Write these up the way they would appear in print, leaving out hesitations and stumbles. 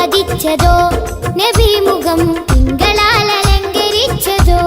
പതിച്ചതോ നബി മുഖം തിങ്കളാൽ അലങ്കരിച്ചതോ.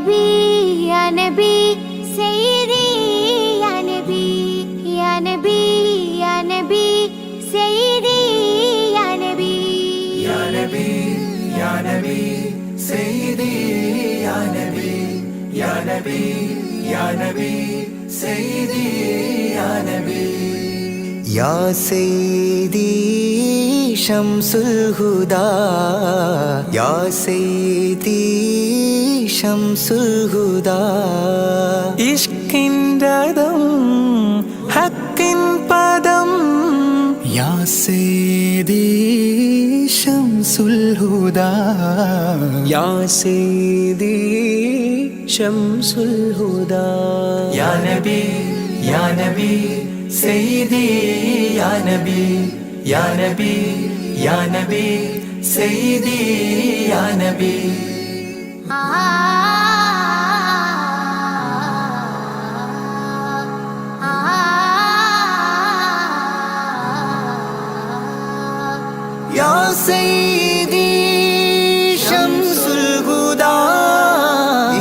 يا نبي سيدي يا نبي يا نبي يا نبي سيدي يا نبي يا نبي يا نبي سيدي يا نبي يا نبي يا نبي سيدي يا نبي يا سيدي شمس الهدى يا سيدي شمس الهدى ഇഷ്കിൻഡദം ഹക്കിൻ പദം യാ സയ്യിദി ശംസുൽ ഹുദാ യാ സയ്യിദി ശംസുൽ ഹുദാ യാ നബി യാ നബി സയ്യിദി യാ നബി യാ നബി യാ നബി സയ്യിദി യാ നബി. يا سيدي شمس الهدى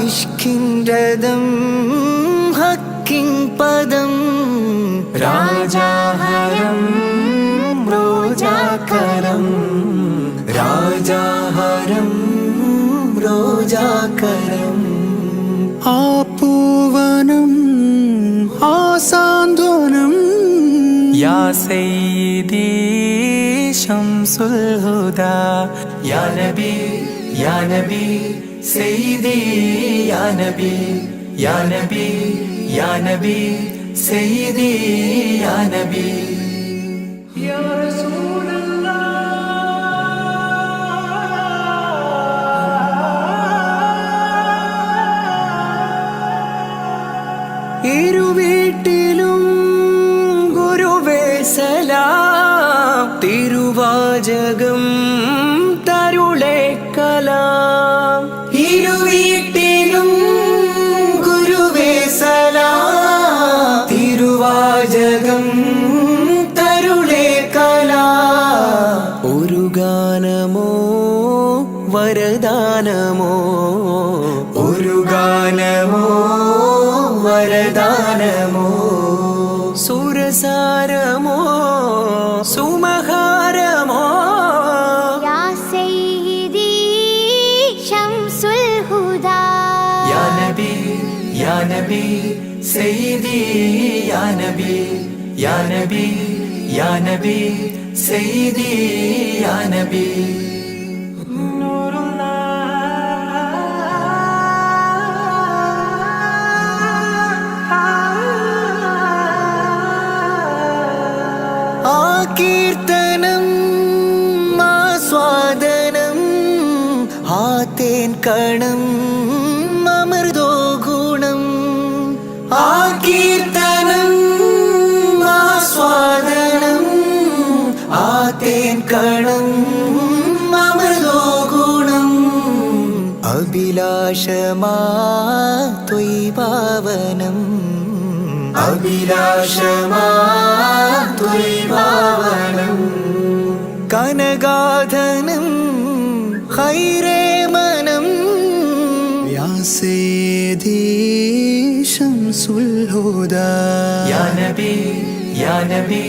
ഇഷ്കിൻ രഥം ഹക്കിൻ പദം രാജാഹരം റോജാകരം രാജാഹരം റോജാകരം ആ പൂവനം ആ സാന്ത്വനം യാ സയ്യിദി ശംസുൽ ഹുദാ യാ നബി യാ നബി സയ്യിദി യാ നബി യാ നബി യാ നബി സയ്യിദി യാ നബി. യാ ഇരുവീട്ടിലും ഗുരുവേ സലാം തിരുവാചകം തരുളേ കലാം ഇരുവീട്ടിലും ഗുരുവേ സലാം തിരുവാചകം തരുളേ കലാം ഒരു ഗാനമോ വരദാനമോ ഒരു ഗാനമോ വരദാനമോ സുരസാരമോ സുമഹാരമോ യാ സയ്യിദി ശംസുൽ ഹുദാ യാ നബി യാ നബി സയ്യിദി യാ നബി യാ നബി യാ നബി സയ്യിദി യാ നബി. കീർത്തനം ആസ്വാദനം ആതേൻ കണം അമൃതോ ഗുണം ആ കീർത്തനം ആസ്വാദനം ആതേൻ കണം അമൃതോ ഗുണം അഭിലാഷമാ ത്വയ്പാവനം അഭിലാഷമാ ത്വയ്പാവനം കനകാധനം ഹൈരേ മനം യാ സയ്യിദി ശംസുൽ ഹുദാ യാ നബി യാ നബി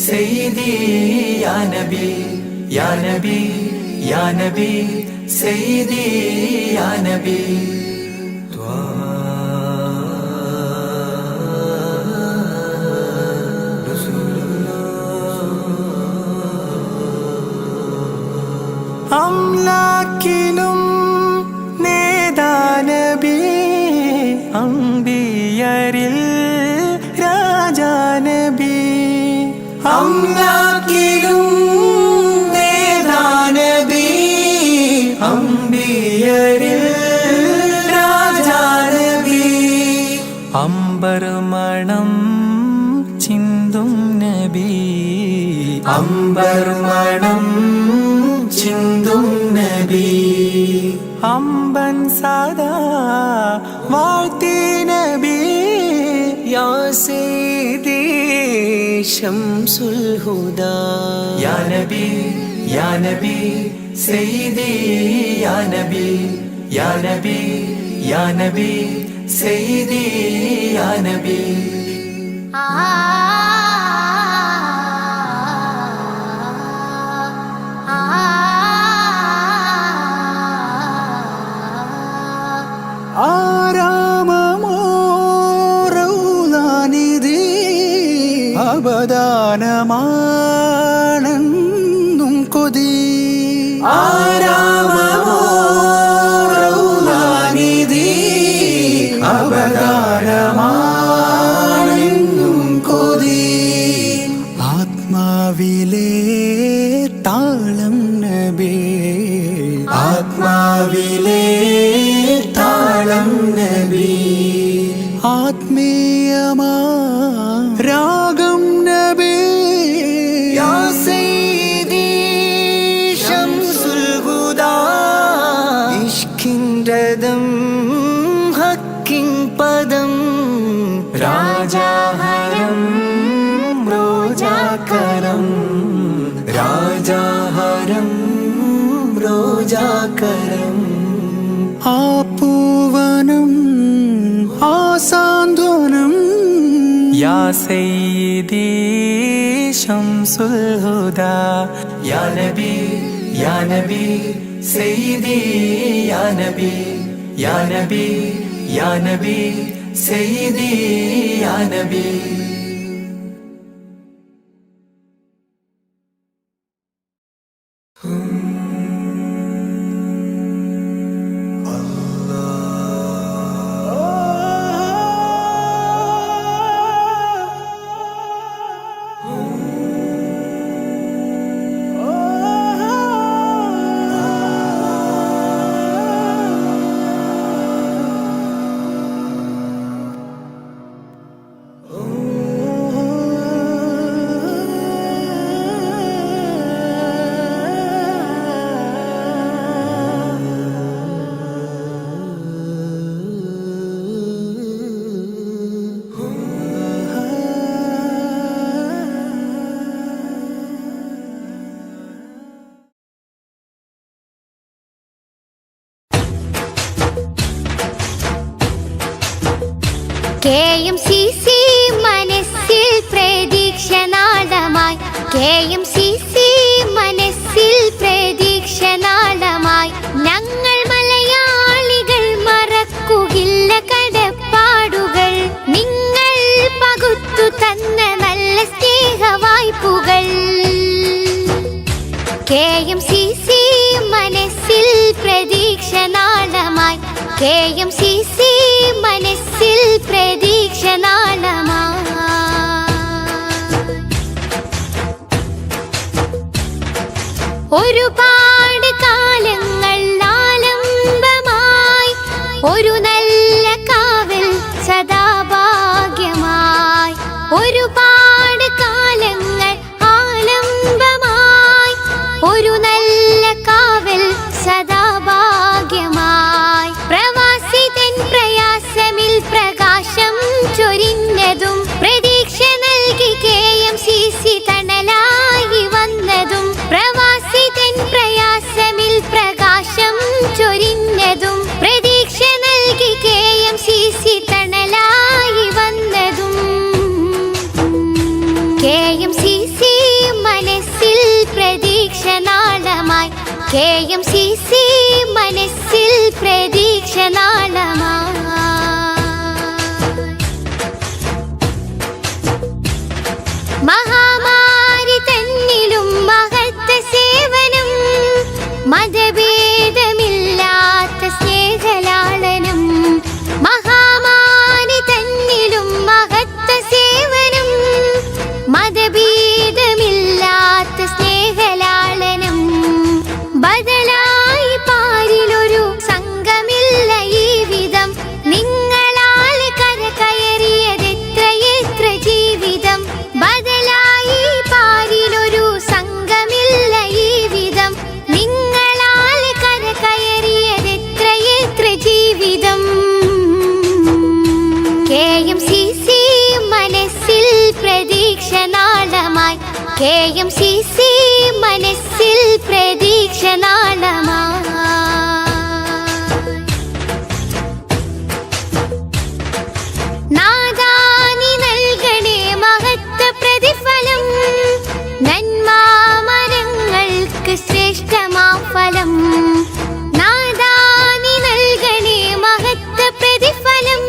സയ്യിദി യാ നബി യാ നബി യാ നബി സയ്യിദി യാ നബി അംലാക്കിലും നേദാനബി അംബിയരിൽ രാജാനബി അംലാക്കിലും നേദാനബി അംബിയരിൽ രാജാനബി അംബർമണം ചിന്തും നബി അംബർമണം ചിന്തും നബി അമ്പൻ സദാ വാഴ്ത്തി നബി യാ സയ്യിദി ശംസുൽ ഹുദാ യാ നബി യാ നബി സയ്യിദി യാ നബി യാ നബി യാ നബി സയ്യിദി യാ നബി ആരാമമോറൗലാനിധി അബദാനമാണെന്നും കൊതി ആരാമമോറൗലാനിധി അബദാനമാണെന്നും കൊതി ആത്മാവിലെ താളം നബി ആത്മാവിലെ താളം നബി ആത്മീയമാ രാഗം നബി യാ സയ്യിദി ശംസുൽ ഹുദാ ഇഷ്കിൻ രഥം ഹക്കിൻ പദം രാജാഹരം റോജാകരം രാജാഹരം റോജാകരം ആ പൂവനം ആ സാന്ത്വനം യാ സയ്യിദി ശംസുൽ ഹുദാ യാ നബി യാ നബി സയ്യിദി യാ നബി യാ നബി യാ നബി സയ്യിദി യാ നബി KMCC മനസ്സിൽ പ്രതീക്ഷനാളമായി KMCC മനസ്സിൽ പ്രതീക്ഷനാളമായി ഞങ്ങൾ മലയാളികൾ മറക്കുകയില്ല കടപ്പാടുകൾ നിങ്ങൾ പകുത്തു തന്ന നല്ല സ്നേഹവായ്പുകൾ KMCC മനസ്സിൽ പ്രതീക്ഷനാളമായി KMCC മനസ്സിൽ പ്രതീക്ഷനാളമായി ഒരുപാട് കാലങ്ങൾ ആലംബമായി ഒരു നല്ല കാവൽ സദാഭാഗ്യമായി ഒരുപാട് കാലങ്ങൾ ആലംബമായി ഒരു നല്ല കാവൽ സദാഭാഗ്യമായി പ്രവാസി KMCC മനസ്സിൽ പ്രതീക്ഷ നാളമായി. മഹാമാരി തന്നിലും മഹത്വ സേവനം, മതഭേദമില്ലാത്ത സ്നേഹലാളനം. മഹാമാരി തന്നിലും മഹത്വ സേവനം, മതഭേദമില്ലാത്ത സ്നേഹലാളനം. ബദലായി പാരിലൊരു സംഘമില്ല ഈ വിധം, നിങ്ങളാൽ കരകയറിയതെത്രയെത്ര ജീവിതം. ബദലായി പാരിലൊരു സംഘമില്ല ഈ വിധം, നിങ്ങളാൽ കരകയറിയതെത്രയെത്ര ജീവിതം. KMCC മനസ്സിൽ പ്രതീക്ഷ നാളമായി. KMCC മനസ്സിൽ പ്രതീക്ഷ നാളമായി. നാദാനി നൽകണേ മഹത്വ പ്രതിഫലം, നന്മാമരങ്ങൾക്ക് ശ്രേഷ്ഠമാം ഫലം. നാദാനി നൽകണേ മഹത്വ പ്രതിഫലം,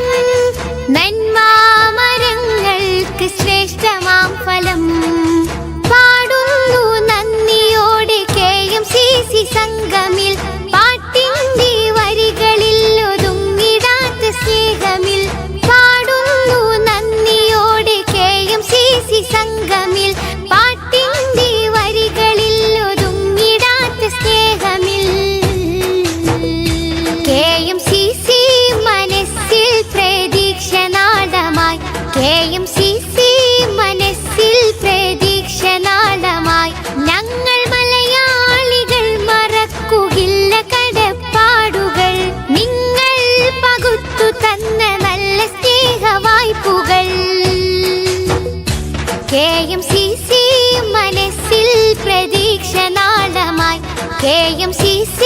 നന്മാമരങ്ങൾക്ക് ശ്രേഷ്ഠമാം ഫലം. പാടുന്നു നന്ദിയോടെ KMCC സംഘമിൽ, പാട്ടിന്റെ വരികളിൽ ഒതുങ്ങിടാത്ത സ്നേഹമിൽ. പാടുന്നു നന്ദിയോടെ KMCC സംഘമിൽ, പാട്ടിന്റെ വരികളിൽ ഒതുങ്ങിടാത്ത സ്നേഹമിൽ. KMCC മനസ്സിൽ പ്രതീക്ഷ നാളമായി. KMCC മനസ്സിൽ പ്രതീക്ഷ നാളമായി. ഞങ്ങൾ മലയാളികൾ മറക്കുകയില്ല കടപ്പാടുകൾ, നിങ്ങൾ പകുത്തു തന്ന നല്ല സ്നേഹവായ്പുകൾ. KMCC മനസ്സിൽ പ്രതീക്ഷ നാളമായി. KMCC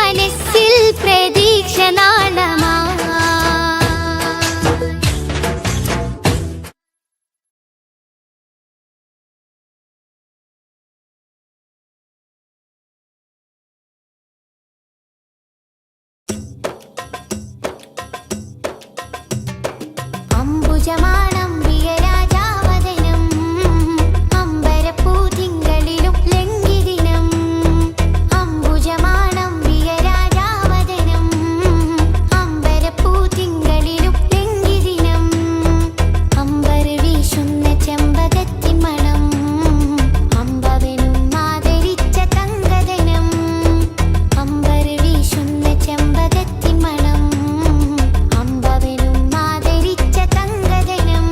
മനസ്സിൽ പ്രതീക്ഷ നാളമായി. അംബുജമാണം പ്രിയരാജാവദനം, അമ്പരപ്പൂതിങ്കളിലും ലംഘിദിനം. അംബുജമാണം പ്രിയരാജാവദനം, അമ്പരപ്പൂതിങ്കളിലും ലംഘിദിനം. അമ്പർ വീശുന്ന ചെമ്പകത്തിൻ മണം, അമ്പവനും ആദരിച്ച തങ്കദനം. അമ്പർ വീശുന്ന ചെമ്പകത്തിൻ മണം, അമ്പവനും ആദരിച്ച തങ്കദനം.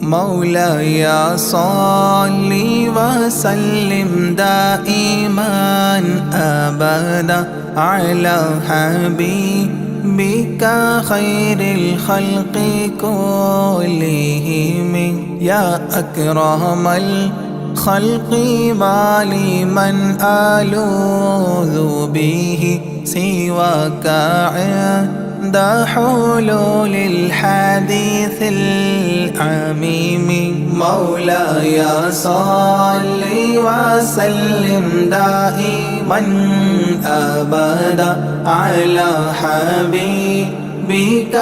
مولاي صل وسلم دائما أبدا على حبيبك خير الخلق كلهم يا أكرم الخلق ما لي من ألوذ به سواك عند حلول الحديث العميم مولاي صل وسلم دائما أبدا على حبيبك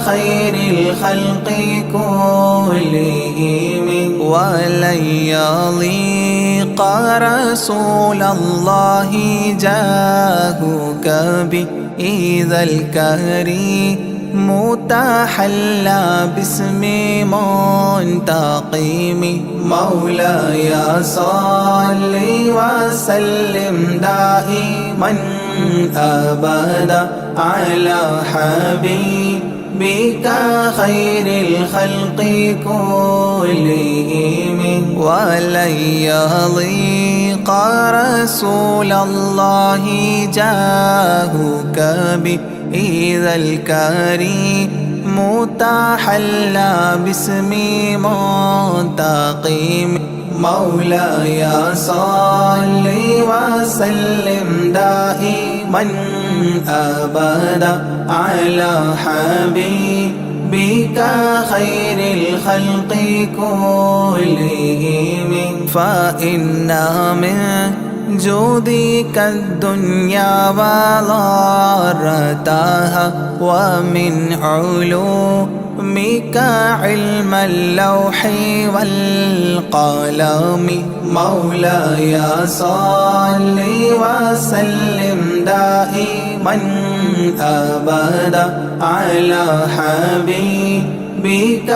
خير الخلق كلهم ولن يضيق رسول الله جاهك بإذا الكريم متحلى باسم منتقم مولاي صل وسلم دائما أبدا على حبيبك خير الخلق كلهم ولن يضيق رسول الله جاهك بإذا الكريم متحلى باسم منتقم مولاي صل وسلم دائما أبدا على حبيبك خير الخلق كلهم فإن من جودك الدنيا وضارتها ومن علومك علم اللوح والقلم مولاي صل وسلم دائما أبدا على حبيبك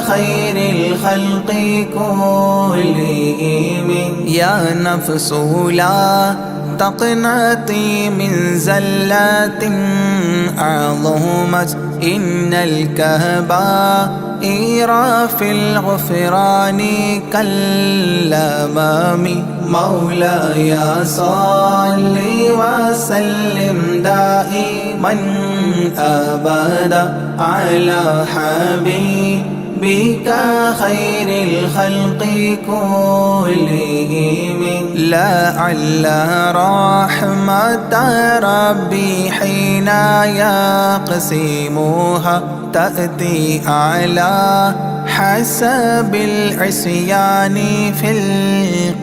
خير الخلق كلهم يا نفس لا تقنطي من زلات عظمت إن الكبائر في الغفران كالأمام مولاي صل وسلم دائما أبدا على حبيبك خير الخلق كلهم لعل رحمة ربي حين يقسمها تأتي على حسب العصيان في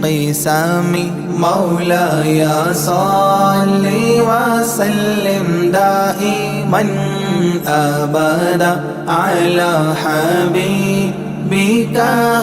القسم مولاي صل وسلم دائما أبدا على حبيبك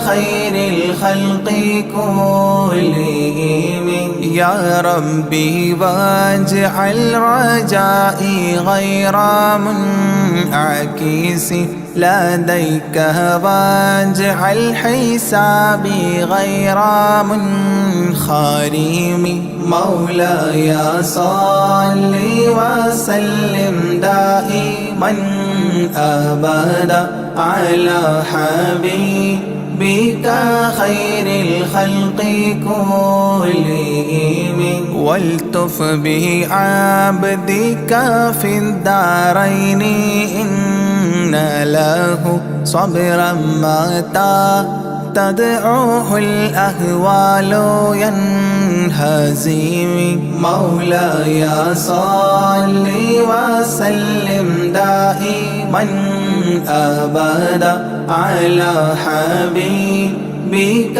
خير الخلق كلهم يا ربي واجعل رجائي غير منعكس لديك واجعل حسابي غير منخرم مولاي صل وسلم دائما أبدا على حبيبك خير الخلق كلهم والتف بعبدك في الدارين إن له صبرا متى تدعوه الأهوال ينهزم مولاي صل وسلم دائما أبدا على حبيبك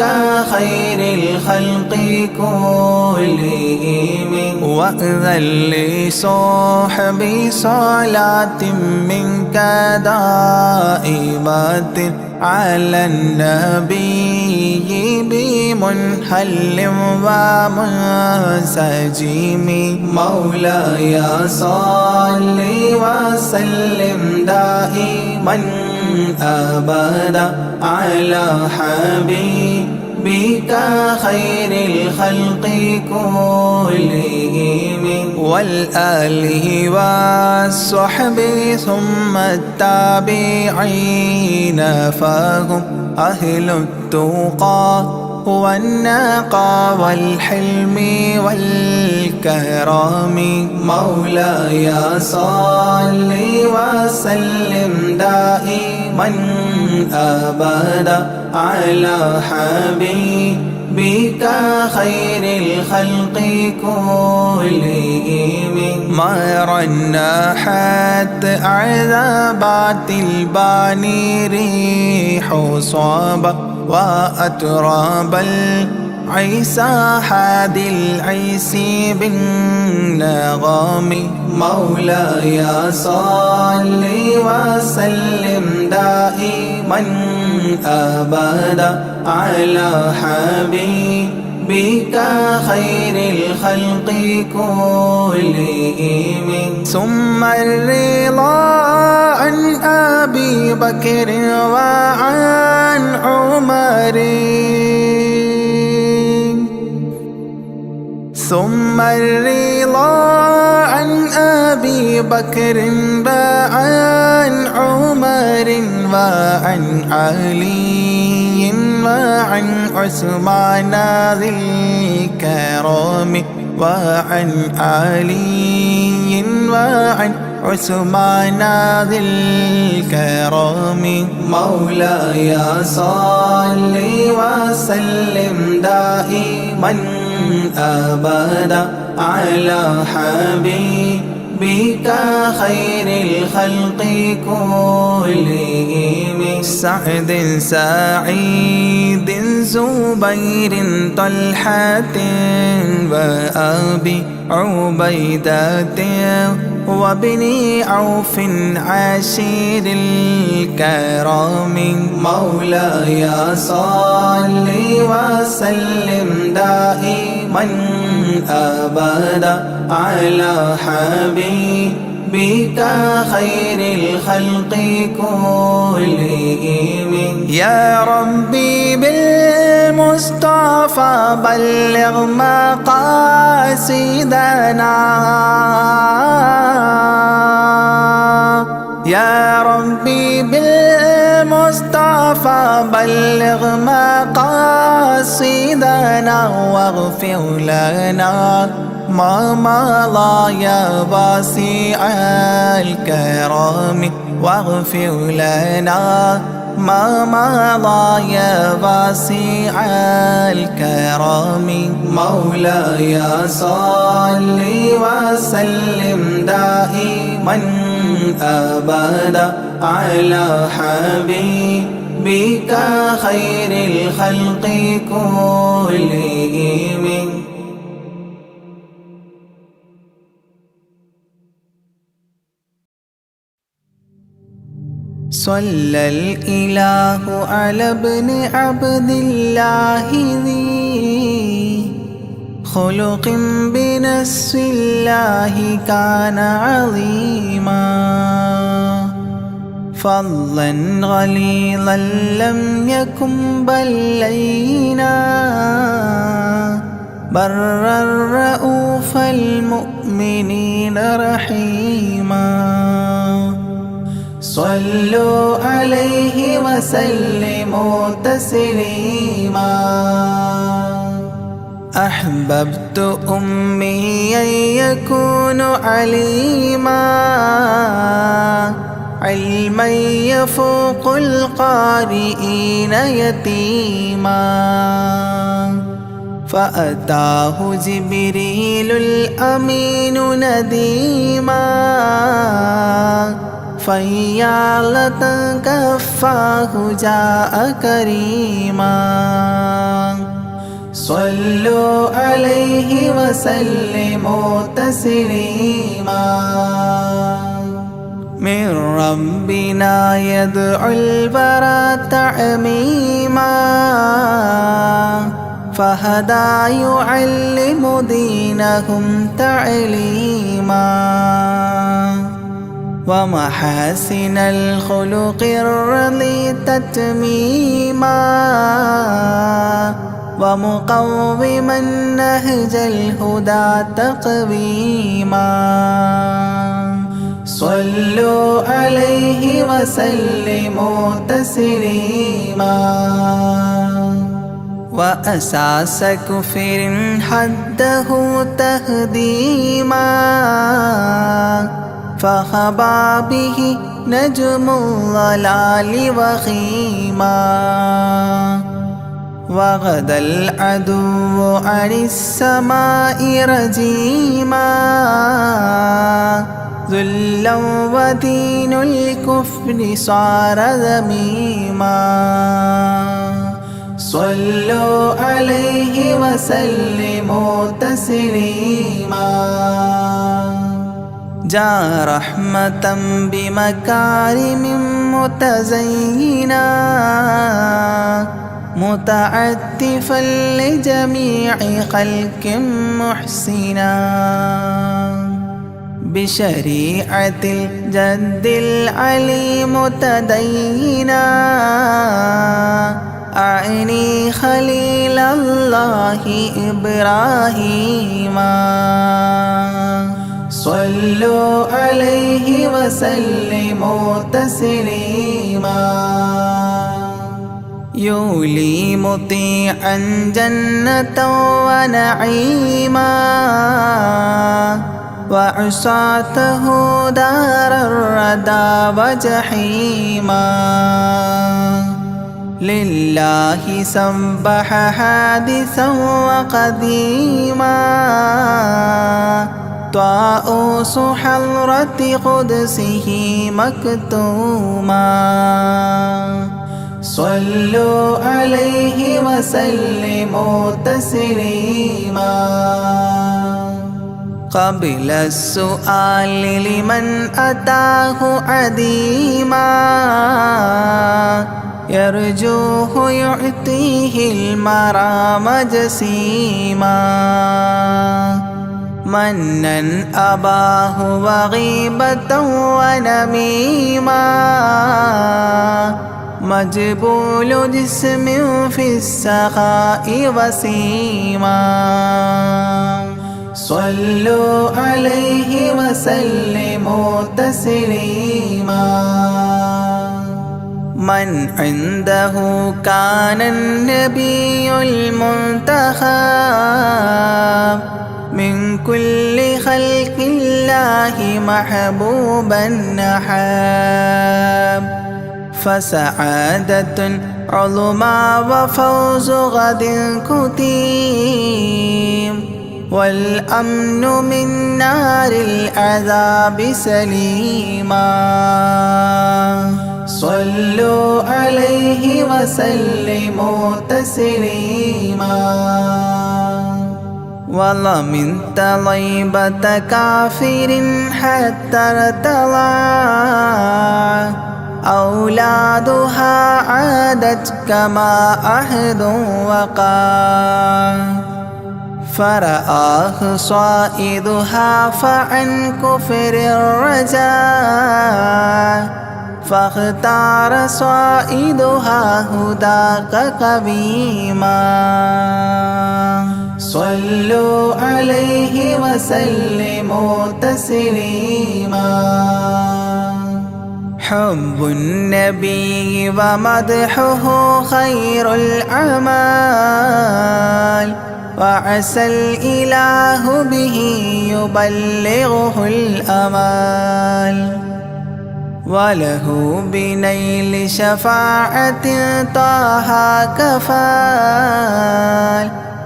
خير الخلق كلهم وأذن لصحبي صلاة منك دائمة على النبي بمنهل ومنسجم مولاي صل وسلم دائما أبدا على حبيبك خير الخلق كلهم والآل والصحب ثم التابعين فهم أهل التقى والنقى والحلم والكرم مولاي صل وسلم دائما أبدا على حبيبك خير الخلق كلهم ما رنحت عذابات الباني ريح صابا وأتراب العيسى حاد العيس بالنغم مولاي صل وسلم دائما أبدا على حبيبك خير الخلق كلهم ثم الرضا عن أبي بكر وعن عمر ثم الرضا عن أبي بكر وعن عمر وعن علي وعن عثمان ذي الكرم وعن علي وعن عثمان ذي الكرم مولاي صل وسلم دائما أبدا على حبيبك خير الخلق كلهم سعد سعيد زبير طلحة وأبي عبيدة وابن عوف عشير الكرام مولاي صل وسلم دائما أبدا على حبيبك خير الخلق كلهم يا ربي بالمصطفى بلغ مقاصدنا يا ربي بالمصطفى بلغ مقاصدنا واغفر لنا ما مضى يا واسع الكرم واغفر لنا ما مضى يا واسع الكرم مولاي صل وسلم دائما أبدا على حبيبك خير الخلق كلهم صلى الإله على ابن عبد الله ذي خلق بنص الله كان عظيما فضلا غليظا لم يكن بل لينا برا رؤوف المؤمنين رحيما صلوا عليه وسلموا تسليما أحببت أمي يكون عليما علما يفوق القارئين يتيما فأتاه جبريل الأمين نديما فيالة كفاه جاء كريما صلوا عليه وسلموا تسليما من ربنا يدعو البرى تعميما فهدى يعلم دينهم تعليما ومحاسن الخلق الرضي تتميما ومقوما نهج الهدى تقويما صلوا عليه وسلموا تسليما وأساس كفر حده تهديما فخبا به نجم الضلال وخيما وغدا العدو عن السماء رجيما ذلا ودين الكفر صار ذميما صلوا عليه وسلموا تسليما جاء رحمة بمكارم متزينا متعتفا لجميع خلق محسنا بشريعة الجد العلي متدينا أعني خليل الله إبراهيم صلوا عليه وسلموا تسليما يولي مطيعا جنة ونعيما وعصاته دار الردى وجحيما لله سبح حادثا وقديما طاؤوس حضرة قدسه مكتوما صلوا عليه وسلموا تسليما قبل السؤال لمن أتاه عديما يرجوه يعطيه المرام جسيما منا أباه وغيبة ونميما مجبول جسم في السخاء وسيما صلوا عليه وسلموا تسليما من عنده كان النبي المنتخب من كل خلق الله محبوبا نحاب فسعادة عظمى وفوز غد كتيم والأمن من نار العذاب سليما صلوا عليه وسلموا تسليما ومن طيبة كافر حتى ارتضى أولادها عادت كما عهد وقع فرآه صائدها فعن كفر الرجاء فاختار صائدها هداك قويما صلوا عليه وسلموا تسليما حب النبي ومدحه خير الأعمال وعسى الإله به يبلغه الأمال وله بنيل شفاعة طه كفال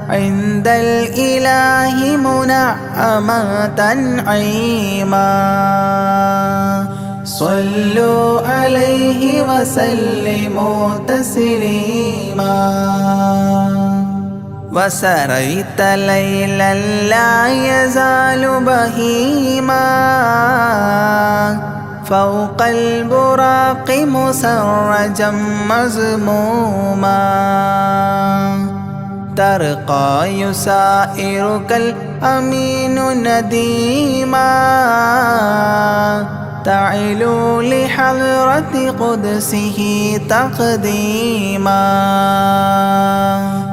عند الإله منعما تنعيما صلوا عليه وسلموا تسليما وسريت ليلا لا يزال بهيما فوق البراق مسرجا مزموما ترقى يسائرك الأمين نديما تعلو لحضرة قدسه تقديما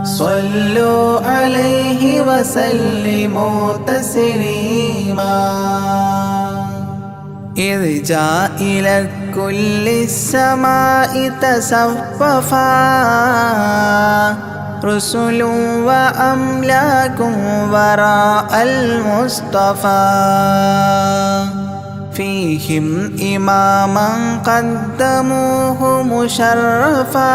صلوا عليه وسلموا تسليما إذ جاء إلى كل السماء تصففا رسل وأملاك وراء المصطفى فيهم إماما قدموه مشرفا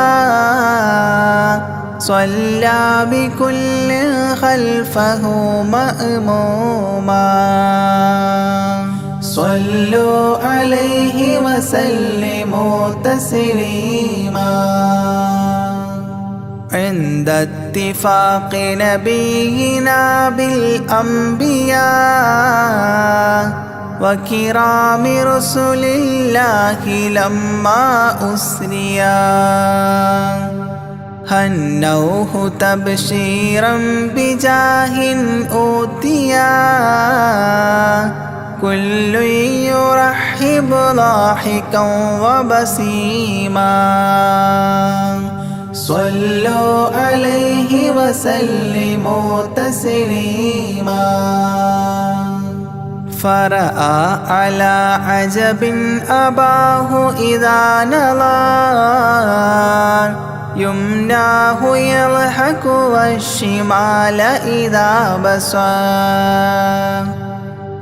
صلى بكل خلفه مأموما صلوا عليه وسلموا تسليما عند اتفاق نبينا بالأنبياء وكرام رسل الله لما أسريا هنوه تبشيرا بجاه أوتيا كل يرحب ضاحكا وبسيما صلوا عليه وسلموا تسليما فرأى على عجب أباه إذا نظر يمناه يضحك والشمال إذا بصر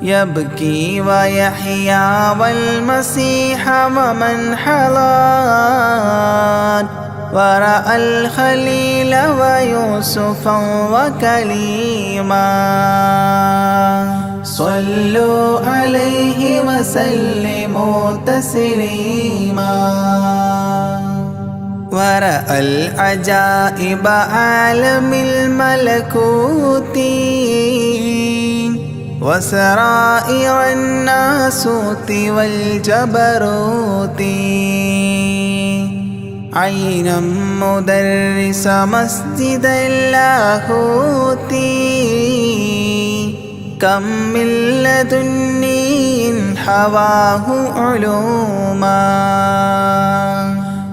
يبكي ويحيى والمسيح ومن حضر ورأى الخليل ويوسفا وكليما صلوا عليه وسلموا تسليما ورأى العجائب عالم الملكوت وسرائر الناسوت والجبروت عينا مدرس مسجد اللاهوت كم من لدني حواه علوما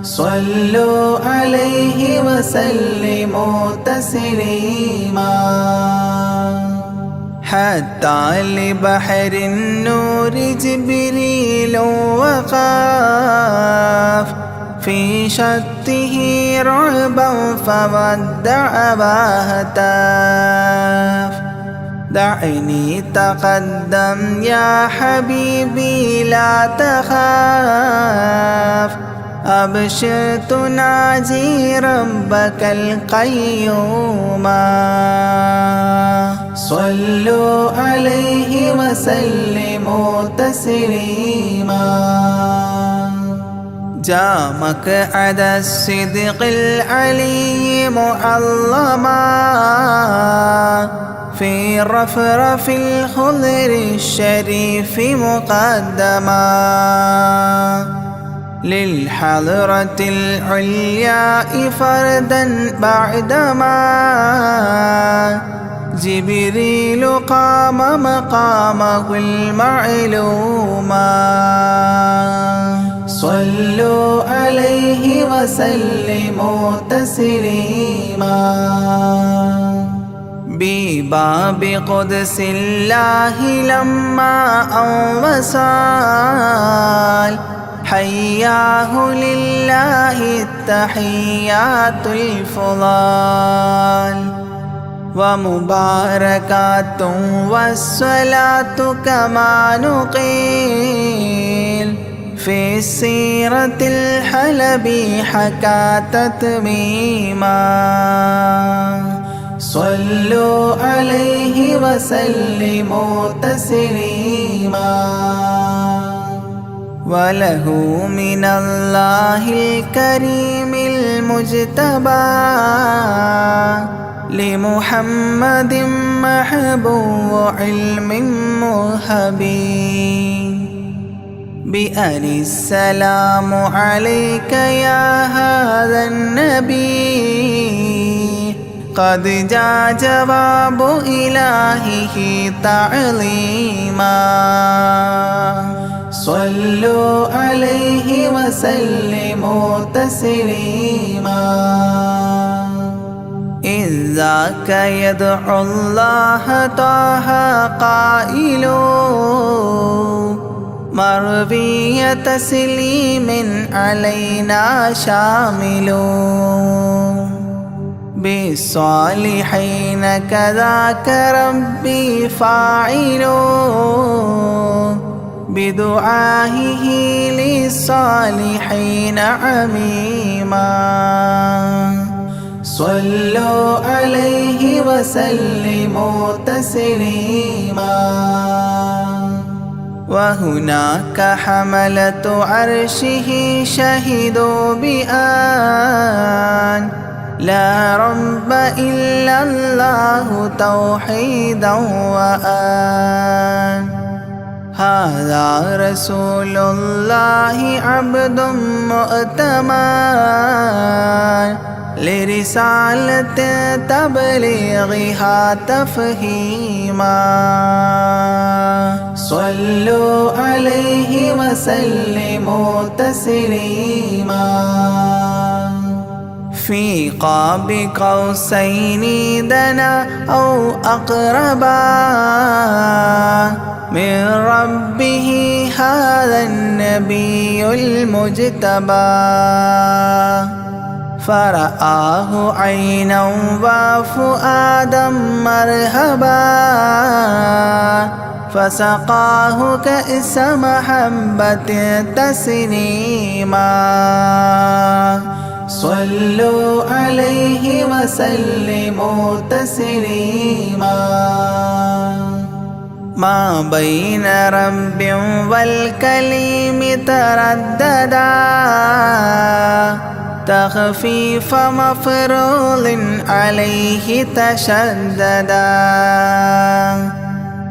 صلوا عليه وسلموا تسليما حتى لبحر النور جبريل وقاف في شته رعبا فودع وهتاف دعني تقدم يا حبيبي لا تخاف أبشر تناجي ربك القيوم صلوا عليه وسلموا تسليما جاء مقعد الصدق العلي معظما في رفرف الخضر الشريف مقدما للحضرة العليا فردا بعدما جبريل قام مقامه المعلوما صلوا عليه وسلموا تسليما بباب قدس الله لما أنوصال حياه لله التحيات الفضال ومباركات والصلاة كما نقيل في السيرة الحلبي حكى تتميما صلوا عليه وسلموا تسليما وله من الله الكريم المجتبى لمحمد محبوب علم مهبي بأن السلام عليك يا هذا النبي قد جاء جواب إلهه تعظيما صلوا عليه وسلموا تسليما إذ ذاك يدعو الله طه قائل مروي تسليم علينا شامل بالصالحين كذاك ربي فاعل بدعائه للصالحين عميما صلوا عليه وسلموا تسليما وهناك حملة عرشه شهدوا بأن لا رب إلا الله توحيدا وأن هذا رسول الله عبد مؤتمن لرسالة تبليغها تفهيما صلوا عليه وسلموا تسليما في قاب قوسين دنا أو أقربا من ربه هذا النبي المجتبى فرآه عينا وفؤادا مرهبا فسقاه كأس محبة تسنيما صلوا عليه وسلموا تسليما ما بين رب والكليم ترددا تخفيف مفروض عليه تشددا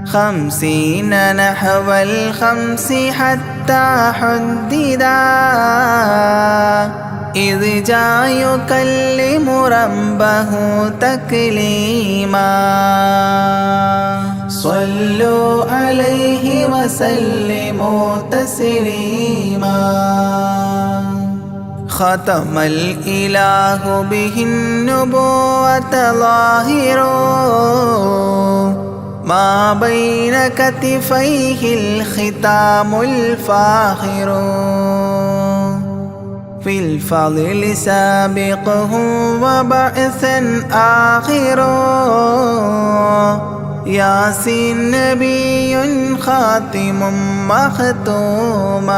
50 نحو 5 حتى حددا إذ جاء يكلم ربه تكليما صلوا عليه وسلموا تسليما ختم الإله به النبوة ظاهرا ما بين كتفيه الختام الفاخر في الفضل سابقه وبعثا آخر ياسين نبي خاتم مختوما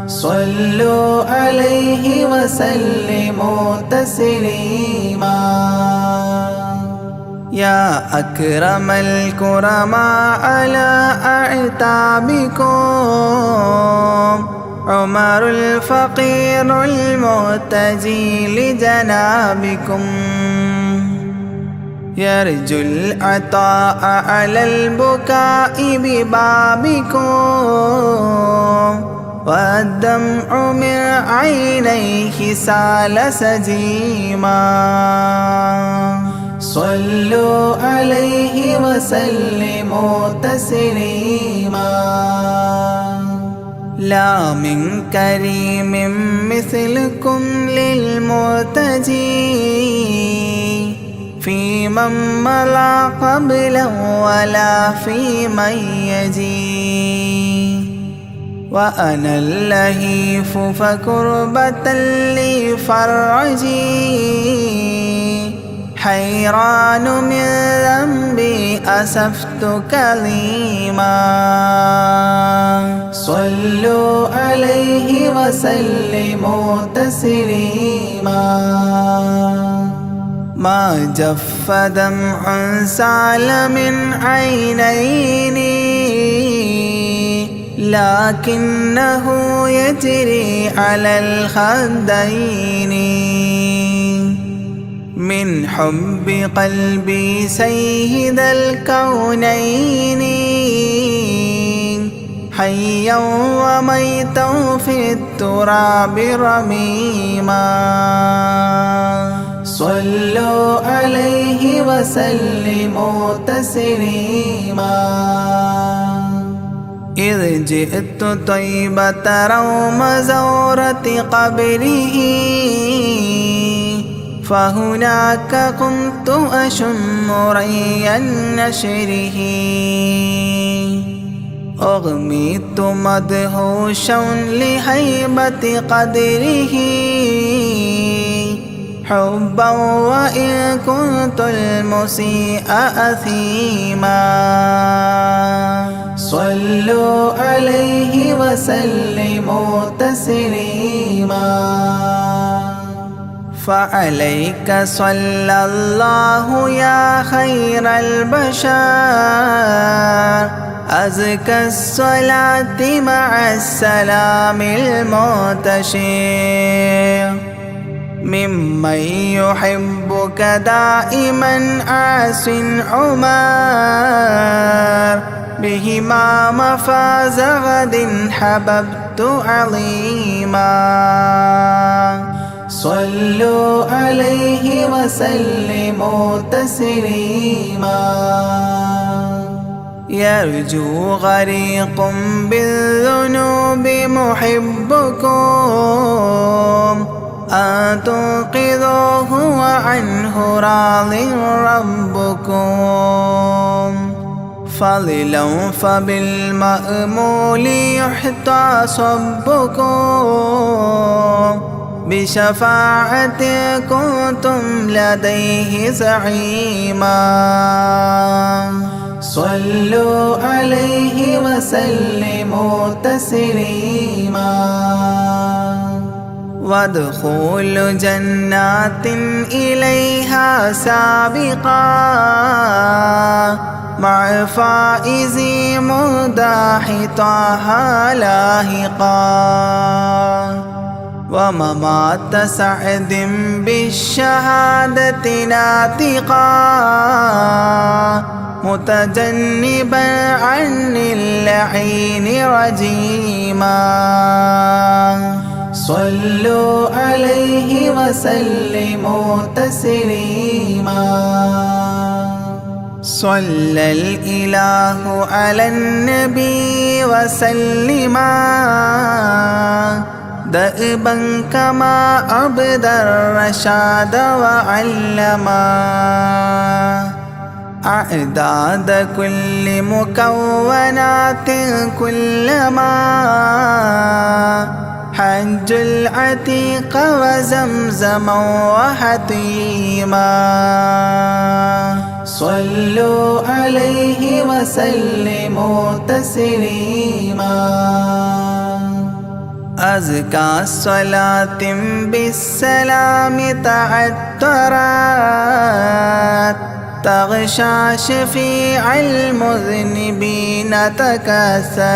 صلوا عليه وسلموا تسليما يا أكرم الكرماء على أعتابكم عمر الفقير المعتزي لجنابكم يرجو العطاء على البكاء ببابكم والدمع من عينيه سال سجيما صلوا عليه وسلموا تسليما لا من كريم مثلكم للمرتجي في من مضى قبلا ولا في من يجي وأنا اللهيف فكربة لي فرجي حيران من ذنبي أسفت كظيما صلوا عليه وسلموا تسليما ما جف دمع سال من عينيني لكنه يجري على الخدين من حب قلبي سيد الكونين حيا وميتا في التراب رميما صلوا عليه وسلموا تسليما إذ جئت طيبة روم زورة قبره فهناك قمت أشم ري نشره أغميت مدهوشا لهيبة قدره حبا وإن كنت المسيء أثيما صلوا عليه وسلموا تسليما فعليك صلى الله يا خير البشر أزكى الصلاة مع السلام المنتشر ممن يحبك دائما عاص عمر بهما مفاز غد حببت عظيما صلوا عليه وسلموا تسليما يرجو غريق بالذنوب محبكم أن تنقذوه وعنه راض ربكم فضلا فبالمأمول يحتى صبكم بشفاعة كنتم لديه زعيما صلوا عليه وسلموا تسليما وادخول جنات إليها سابقا مع فائز مداح طه لاحقا وممات سعد بالشهادة ناطقا متجنبا عن اللعين رجيما صلوا عليه وسلموا تسليما صلى الإله على النبي وسلما دأبا كما أبدى الرشاد وعلما أعداد كل مكونات كلما حج العتيق وزمزما وحطيما صلوا عليه وسلموا تسليما أزكى الصلاة بالسلام تعطرت تغشى شفيع المذنبين تكسرت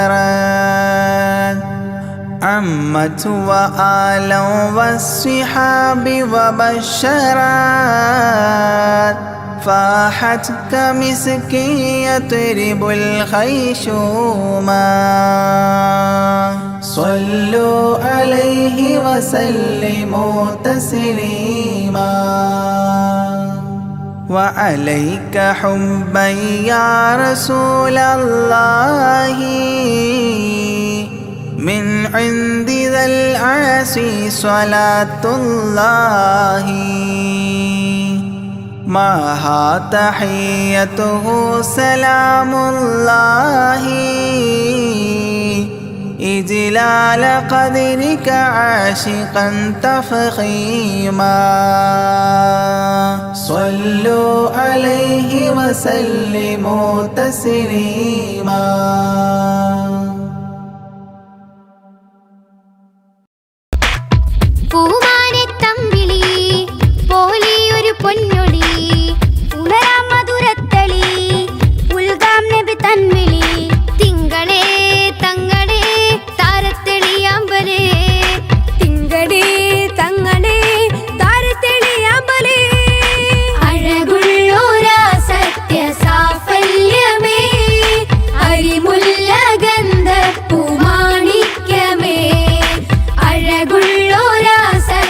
عمت وآلا والصحاب وبشرت فاحت كمسك يطرب الخيشوما صلوا عليه وسلموا تسليما وعليك حبا يا رسول الله من عند ذا العاصي صلاة الله معها تحيته سلام الله إجلال قدرك عاشقا تفخيما صلوا عليه وسلموا تسليما പൂമാനെത്തമ്പിളി പോലെയൊരു പൊന്നൊളി ഉണരാം മധുരത്തളി ഉൽഗാം നബി തൻവിളി തിങ്കളേ തങ്ങളേ താരത്തെളിയാമ്പലേ തിങ്കളേ തങ്ങളേ താരത്തെളിയാമ്പലേ അഴകുള്ളോരാ സത്യ സാഫല്യമേ അരിമുല്ല ഗന്ധ പൂമാണിക്യമേ അഴകുള്ളോരാ സത്യ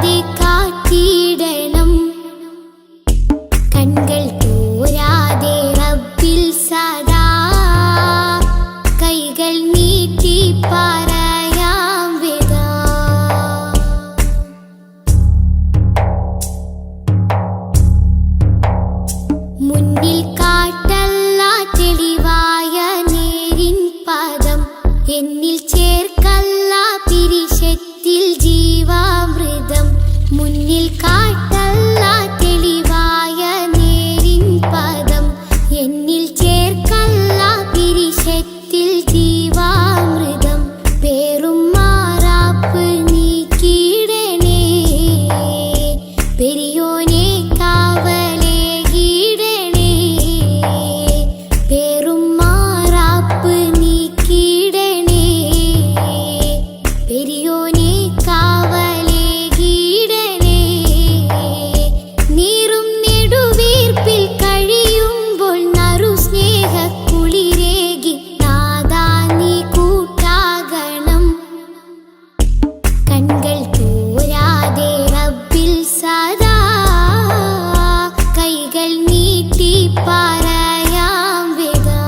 തോരാതെ കാത്തിടണം. കൺകൾ തോരാതെ റബ്ബിൽ സദാ കൈകൾ നീട്ടി പറയാം വിദാ. മുന്നിൽ കാട്ടല്ല തെളിവായ നേരിൻ പദം, എന്നിൽ ചേർക്കല്ല പിരിശത്തിൽ ജീവാമൃതം. മുന്നിൽ കാട്ടല്ല തെളിവായ നേരിൻ പദം, എന്നിൽ ചേർക്കല്ല പിരിശത്തിൽ ജീവാമൃതം. പേറും മാറാപ്പ് നീക്കിയിടണേ, പെരിയോനെ കാവലേ കീടണേ. പേറും മാറാപ്പ് നീക്കിയിടണേ, പെരിയോനെ കാവലേ കീടണേ. നീറും നെടുവീർപ്പിൽ കഴിയുമ്പോൾ നറു സ്നേഹക്കുളിരേകി നാദാ നീ കൂട്ടാകണം. കൺകൾ തോരാതെ റബ്ബിൽ സദാ കൈകൾ നീട്ടി പറയാം വിദാ.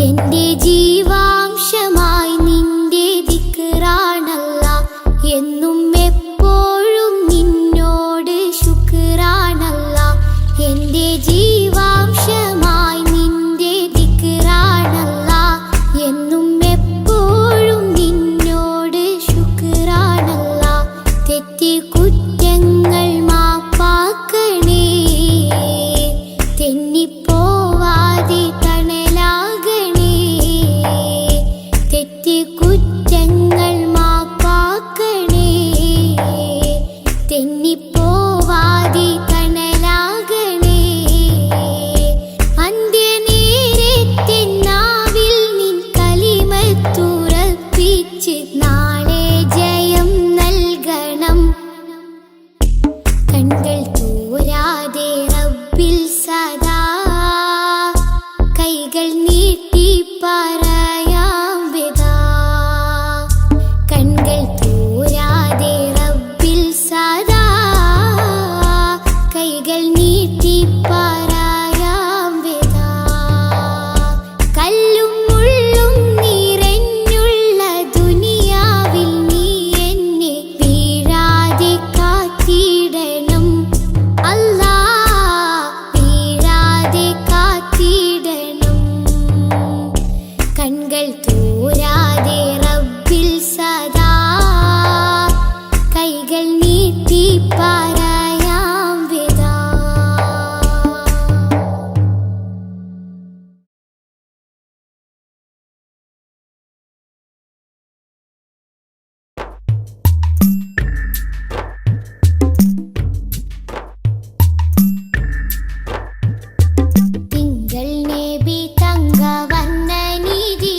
എന്റെ ജീവാംശമായി നിന്റെ ദിക്റാണല്ലാ, എന്നും എപ്പോഴും നിന്നോട് ശുക്റാണല്ലാ. എന്റെ ജീവാംശമായി നിന്റെ ദിക്റാണല്ലാ, എന്നും എപ്പോഴും നിന്നോട് ശുക്റാണല്ലാ. തെറ്റി കുറ്റങ്ങൾ മാപ്പാക്കണേ, തെന്നിപ്പോവാതെ തണലാകണേ. തെറ്റി കുറ്റങ്ങൾ മാപ്പാക്കണേ, തെന്നിപ്പോവാതെ തണലാകണേ. അന്ത്യനേരത്തെന്നാവിൽ നിൻ കലിമത്തുറപ്പിച്ച് നാളെ ജയം നൽകണം. കൺകൾ തോരാതെ റബ്ബിൽ സദാ കൈകൾ നീട്ടി പറയാം വിദാ. കൺകൾ തോരാതെ റബ്ബിൽ സദാ കൈകൾ നീട്ടി പറയാം വിദാ. കല്ലും മുള്ളും നിറഞ്ഞുള്ള ദുനിയാവിൽ നീ എന്നെ വീഴാതെ കാത്തിടണം. അല്ലാ വീഴാതെ കാത്തിടണം. കൺകൾ തോരാതെ റബ്ബിൽ സദാ കൈകൾ നീട്ടി പറയാം വിദാ. തിങ്കൾ നബി തങ്കവർണ്ണനിധി